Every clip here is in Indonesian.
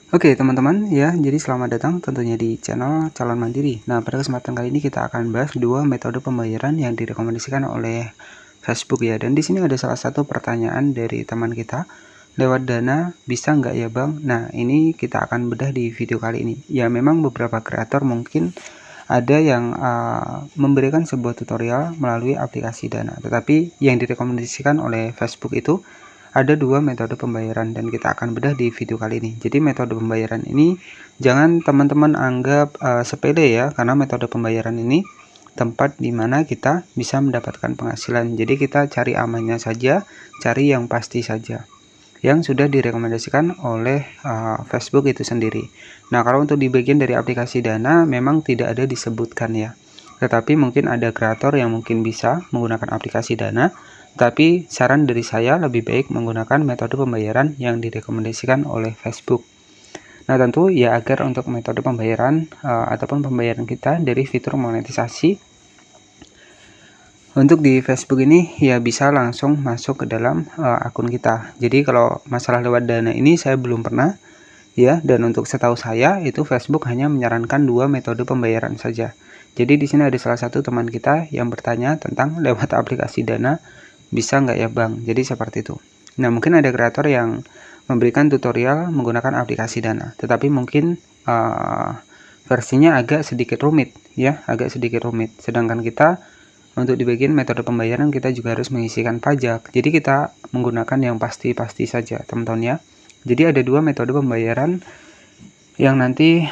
Oke teman-teman ya, jadi selamat datang tentunya di channel Calon Mandiri. Nah, pada kesempatan kali ini kita akan bahas dua metode pembayaran yang direkomendasikan oleh Facebook ya. Dan di sini ada salah satu pertanyaan dari teman kita, lewat Dana bisa nggak ya Bang? Nah, ini kita akan bedah di video kali ini. Ya, memang beberapa kreator mungkin ada yang memberikan sebuah tutorial melalui aplikasi Dana, tetapi yang direkomendasikan oleh Facebook itu ada dua metode pembayaran dan kita akan bedah di video kali ini. Jadi metode pembayaran ini jangan teman-teman anggap sepele ya, karena metode pembayaran ini tempat dimana kita bisa mendapatkan penghasilan. Jadi kita cari amannya saja, cari yang pasti saja, yang sudah direkomendasikan oleh Facebook itu sendiri. Nah, kalau untuk di bagian dari aplikasi Dana memang tidak ada disebutkan ya. Tetapi mungkin ada kreator yang mungkin bisa menggunakan aplikasi Dana, tapi saran dari saya lebih baik menggunakan metode pembayaran yang direkomendasikan oleh Facebook. Nah, tentu ya agar untuk metode pembayaran ataupun pembayaran kita dari fitur monetisasi untuk di Facebook ini ya bisa langsung masuk ke dalam akun kita. Jadi kalau masalah lewat Dana ini saya belum pernah ya, dan untuk setahu saya itu Facebook hanya menyarankan dua metode pembayaran saja. Jadi di sini ada salah satu teman kita yang bertanya tentang lewat aplikasi Dana bisa nggak ya Bang? Jadi seperti itu. Nah, mungkin ada kreator yang memberikan tutorial menggunakan aplikasi Dana, tetapi mungkin versinya agak sedikit rumit ya, agak sedikit rumit. Sedangkan kita untuk di bagian metode pembayaran kita juga harus mengisikan pajak. Jadi kita menggunakan yang pasti-pasti saja, teman-teman ya. Jadi ada dua metode pembayaran yang nanti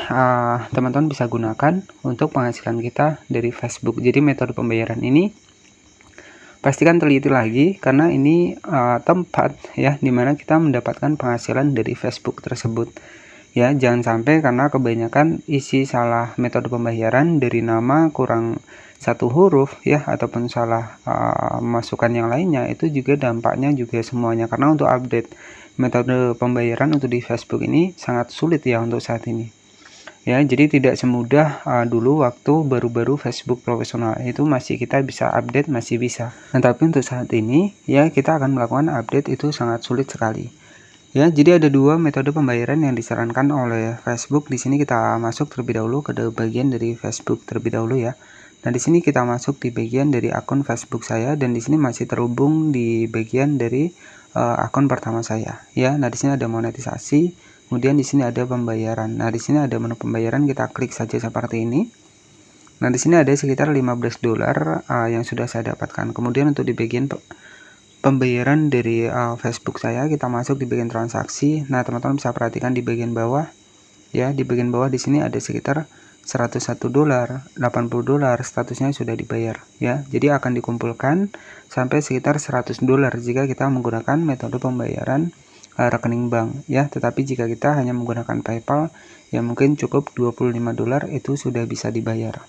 teman-teman bisa gunakan untuk penghasilan kita dari Facebook. Jadi metode pembayaran ini pastikan teliti lagi karena ini tempat ya dimana kita mendapatkan penghasilan dari Facebook tersebut. Ya, jangan sampai karena kebanyakan isi salah metode pembayaran dari nama kurang satu huruf ya, ataupun salah masukan yang lainnya, itu juga dampaknya juga semuanya. Karena untuk update metode pembayaran untuk di Facebook ini sangat sulit ya untuk saat ini. Ya, jadi tidak semudah dulu waktu baru-baru Facebook profesional itu masih kita bisa update, masih bisa. Nah, tapi untuk saat ini ya kita akan melakukan update itu sangat sulit sekali. Ya, jadi ada dua metode pembayaran yang disarankan oleh Facebook. Di sini kita masuk terlebih dahulu ke bagian dari Facebook terlebih dahulu ya. Nah, di sini kita masuk di bagian dari akun Facebook saya dan di sini masih terhubung di bagian dari akun pertama saya. Ya, nah di sini ada monetisasi, kemudian di sini ada pembayaran. Nah, di sini ada menu pembayaran, kita klik saja seperti ini. Nah, di sini ada sekitar $15 yang sudah saya dapatkan. Kemudian untuk di bagian pembayaran dari Facebook saya, kita masuk di bagian transaksi. Nah, teman-teman bisa perhatikan di bagian bawah ya, di bagian bawah di sini ada sekitar $101, $80 statusnya sudah dibayar ya. Jadi akan dikumpulkan sampai sekitar $100 jika kita menggunakan metode pembayaran rekening bank ya. Tetapi jika kita hanya menggunakan PayPal ya mungkin cukup $25 itu sudah bisa dibayar.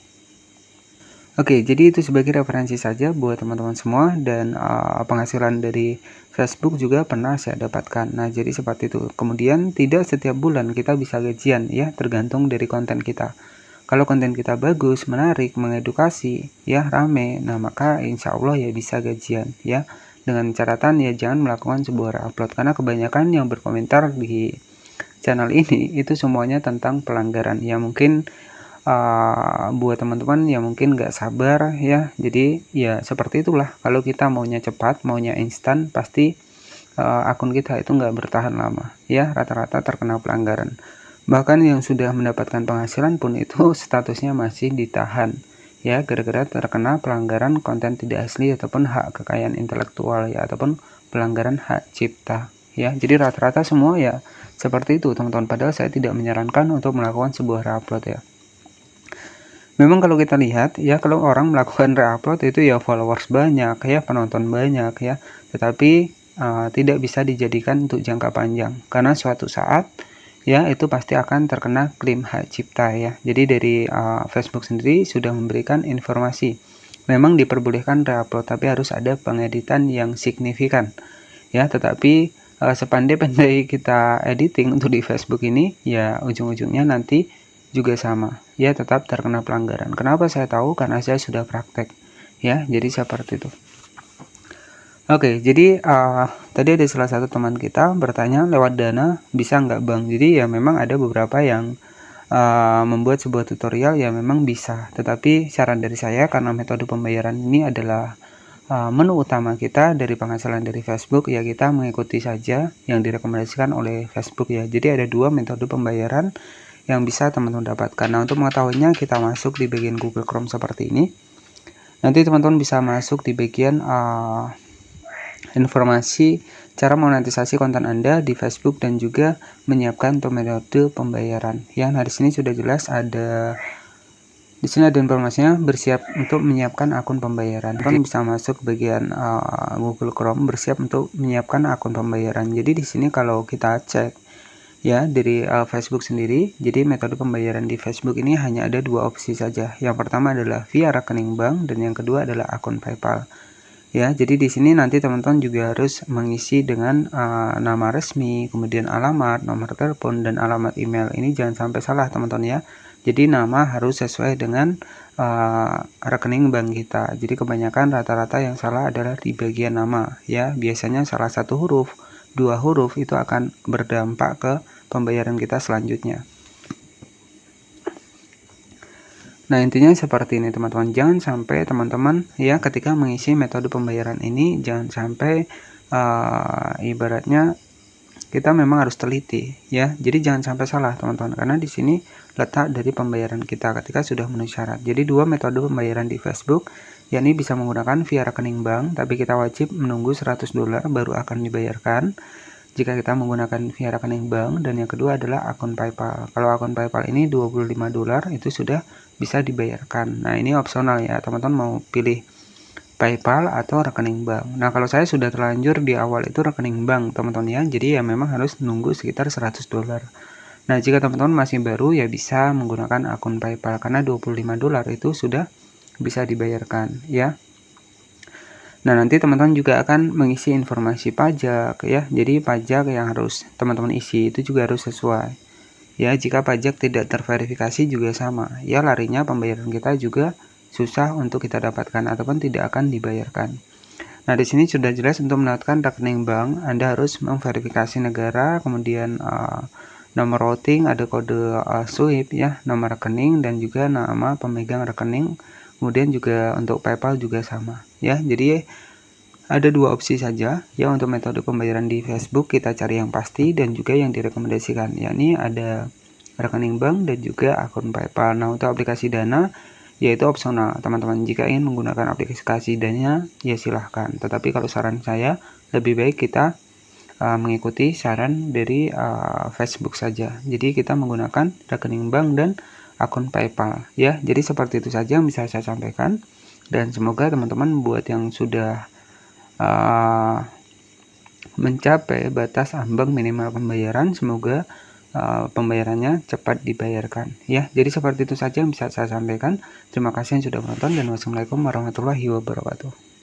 Oke, jadi itu sebagai referensi saja buat teman-teman semua, dan penghasilan dari Facebook juga pernah saya dapatkan. Nah, jadi seperti itu. Kemudian tidak setiap bulan kita bisa gajian ya, tergantung dari konten kita. Kalau konten kita bagus, menarik, mengedukasi, ya rame, nah maka insya Allah ya bisa gajian ya. Dengan catatan ya jangan melakukan sebuah upload, karena kebanyakan yang berkomentar di channel ini itu semuanya tentang pelanggaran ya. Mungkin buat teman-teman yang mungkin nggak sabar ya, jadi ya seperti itulah. Kalau kita maunya cepat, maunya instan, pasti akun kita itu nggak bertahan lama ya, rata-rata terkena pelanggaran. Bahkan yang sudah mendapatkan penghasilan pun itu statusnya masih ditahan ya, gara-gara terkena pelanggaran konten tidak asli ataupun hak kekayaan intelektual ya, ataupun pelanggaran hak cipta ya. Jadi rata-rata semua ya seperti itu teman-teman, padahal saya tidak menyarankan untuk melakukan sebuah re-upload ya. Memang kalau kita lihat ya, kalau orang melakukan re-upload itu ya followers banyak ya, penonton banyak ya, tetapi tidak bisa dijadikan untuk jangka panjang karena suatu saat ya itu pasti akan terkena klaim hak cipta ya. Jadi dari Facebook sendiri sudah memberikan informasi, memang diperbolehkan re-upload tapi harus ada pengeditan yang signifikan ya. Tetapi sepandai-pandai kita editing untuk di Facebook ini ya, ujung-ujungnya nanti juga sama ya, tetap terkena pelanggaran. Kenapa saya tahu? Karena saya sudah praktek ya, jadi seperti itu. Oke, jadi tadi ada salah satu teman kita bertanya lewat Dana bisa nggak Bang? Jadi ya memang ada beberapa yang membuat sebuah tutorial ya memang bisa, tetapi saran dari saya karena metode pembayaran ini adalah menu utama kita dari penghasilan dari Facebook, ya kita mengikuti saja yang direkomendasikan oleh Facebook ya. Jadi ada dua metode pembayaran yang bisa teman-teman dapatkan. Nah, untuk mengetahuinya kita masuk di bagian Google Chrome seperti ini. Nanti teman-teman bisa masuk di bagian informasi cara monetisasi konten Anda di Facebook dan juga menyiapkan untuk metode pembayaran. Ya, nah di sini sudah jelas ada informasinya, bersiap untuk menyiapkan akun pembayaran. Teman bisa masuk bagian Google Chrome, bersiap untuk menyiapkan akun pembayaran. Jadi di sini kalau kita cek ya dari Facebook sendiri, jadi metode pembayaran di Facebook ini hanya ada dua opsi saja. Yang pertama adalah via rekening bank dan yang kedua adalah akun PayPal. Ya, jadi di sini nanti teman-teman juga harus mengisi dengan nama resmi, kemudian alamat, nomor telepon, dan alamat email. Ini jangan sampai salah teman-teman ya. Jadi nama harus sesuai dengan rekening bank kita. Jadi kebanyakan rata-rata yang salah adalah di bagian nama ya. Biasanya salah satu huruf, dua huruf itu akan berdampak ke pembayaran kita selanjutnya. Nah, intinya seperti ini teman-teman. Jangan sampai teman-teman ya ketika mengisi metode pembayaran ini jangan sampai ibaratnya kita memang harus teliti ya. Jadi jangan sampai salah teman-teman, karena di sini letak dari pembayaran kita ketika sudah memenuhi syarat. Jadi dua metode pembayaran di Facebook, yakni bisa menggunakan via rekening bank, tapi kita wajib menunggu $100 baru akan dibayarkan jika kita menggunakan via rekening bank, dan yang kedua adalah akun PayPal. Kalau akun PayPal ini $25 itu sudah bisa dibayarkan. Nah, ini opsional ya, teman-teman mau pilih PayPal atau rekening bank. Nah, kalau saya sudah terlanjur di awal itu rekening bank, teman-teman ya. Jadi ya memang harus nunggu sekitar $100. Nah, jika teman-teman masih baru ya bisa menggunakan akun PayPal karena $25 itu sudah bisa dibayarkan ya. Nah, nanti teman-teman juga akan mengisi informasi pajak ya. Jadi pajak yang harus teman-teman isi itu juga harus sesuai. Ya, jika pajak tidak terverifikasi juga sama. Ya, larinya pembayaran kita juga susah untuk kita dapatkan ataupun tidak akan dibayarkan. Nah, di sini sudah jelas untuk mendapatkan rekening bank, Anda harus memverifikasi negara, kemudian nomor routing, ada kode SWIFT ya, nomor rekening dan juga nama pemegang rekening. Kemudian juga untuk PayPal juga sama ya. Jadi ada dua opsi saja ya untuk metode pembayaran di Facebook, kita cari yang pasti dan juga yang direkomendasikan, yakni ada rekening bank dan juga akun PayPal. Nah, untuk aplikasi Dana yaitu opsional teman-teman. Jika ingin menggunakan aplikasi Dana ya silahkan, tetapi kalau saran saya lebih baik kita mengikuti saran dari Facebook saja. Jadi kita menggunakan rekening bank dan akun PayPal ya. Jadi seperti itu saja yang bisa saya sampaikan, dan semoga teman-teman buat yang sudah mencapai batas ambang minimal pembayaran, semoga pembayarannya cepat dibayarkan ya. Jadi seperti itu saja yang bisa saya sampaikan. Terima kasih yang sudah menonton dan wassalamualaikum warahmatullahi wabarakatuh.